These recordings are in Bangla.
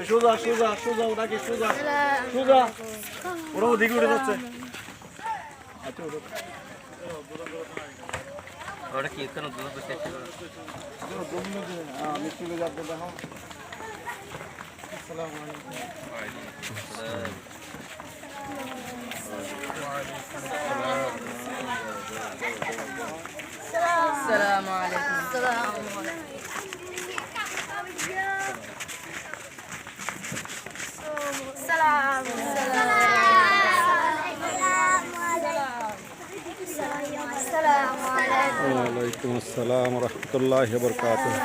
সোজা সোজা সোজা ওটাকে সোজা সোজা ওরা ওদিকে উঠে যাচ্ছে ওটা কি কেন দুধ বসে আমি চলে যাবো দেখো আসসালামু ওয়ালাইকুম আসসালাম ওয়া রাহমাতুল্লাহি ওয়া বারাকাতুহু।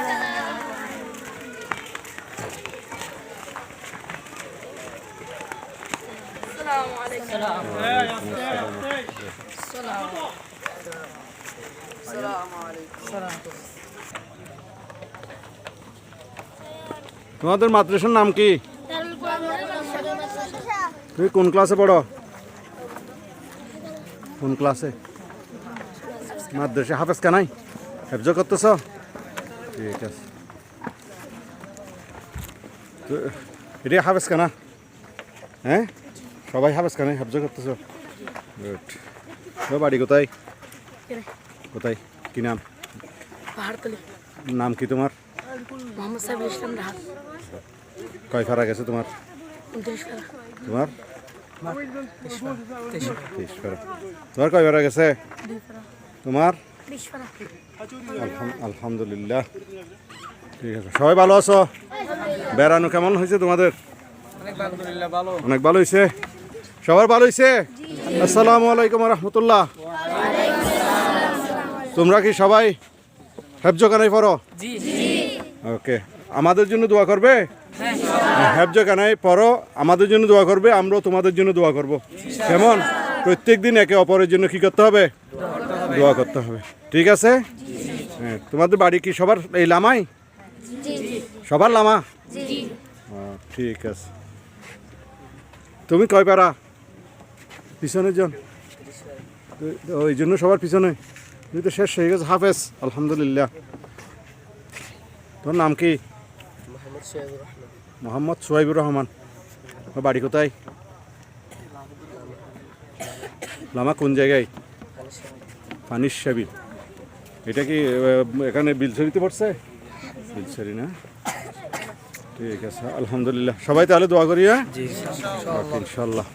তোমাদের মাদ্রাসার নাম কি? তুমি কোন ক্লাসে পড়ো? কোন ক্লাসে? মাদ্রাসা হাফেজ কানাই হেফজ করতেছ? ঠিক আছে। এটা হাফেজ কানা? হ্যাঁ, সবাই হাফেজ কানাই হেফজ করতেছ? গুড। তোমার বাড়ি কোথায়? কোথায়? কি নাম? নাম কি তোমার? কয় ফারা গেছে তোমার? তোমার 23 ফারা। তোমার কয় ফারা গেছে? তোমার? আলহামদুলিল্লাহ। ঠিক আছে। সবাই ভালো আছো? বেড়ানো কেমন হয়েছে তোমাদের? অনেক ভালো হয়েছে। সবার ভালো হয়েছে? আসসালামু আলাইকুম রহমতুল্লাহ। তোমরা কি সবাই হেফজ কানাই পড়ো? ওকে। আমাদের জন্য দোয়া করবে? হেফজ কানাই পড়ো, আমাদের জন্য দোয়া করবে, আমরাও তোমাদের জন্য দোয়া করব। কেমন? প্রত্যেক দিন একে অপরের জন্য কি করতে হবে? দোয়া করতে হবে। ঠিক আছে? হ্যাঁ। তোমাদের বাড়ি কি সবার এই লামাই? সবার লামা? ঠিক আছে। তুমি কয় পারা? পিছনের জন? ওই জন্য সবার পিছনে? তুমি তো শেষ হয়ে গেছে। হাফেজ। আলহামদুলিল্লাহ। তোমার নাম কি? মোহাম্মদ সোহাইবুর রহমান। তোমার বাড়ি কোথায়? লামা কোন জায়গায়? পানির সাবিল। এটা কি এখানে বিলছড়িতে পড়ছে? বিলছড়ি না? ঠিক আছে। আলহামদুলিল্লাহ। সবাই তাহলে দোয়া করি। হ্যাঁ, ইনশাল্লাহ।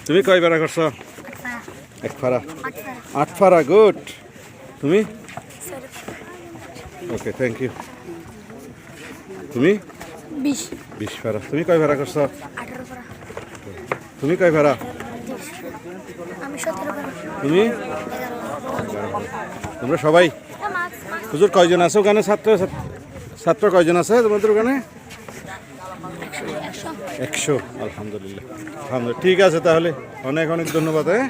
তুমি কয় বেড়া করছো? এক ফারা। 8 ফারা। গুড। তুমি? ওকে, থ্যাংক ইউ। তুমি? 20 ফারা। তুমি কয় ফারা করছো? তুমি কয় ফারা? তুমি? তোমরা সবাই? হুজুর কয়জন আছে ওখানে? ছাত্র কয়জন আছে তোমাদের ওখানে? 100। আলহামদুলিল্লাহ। ঠিক আছে তাহলে। অনেক অনেক ধন্যবাদ। হ্যাঁ।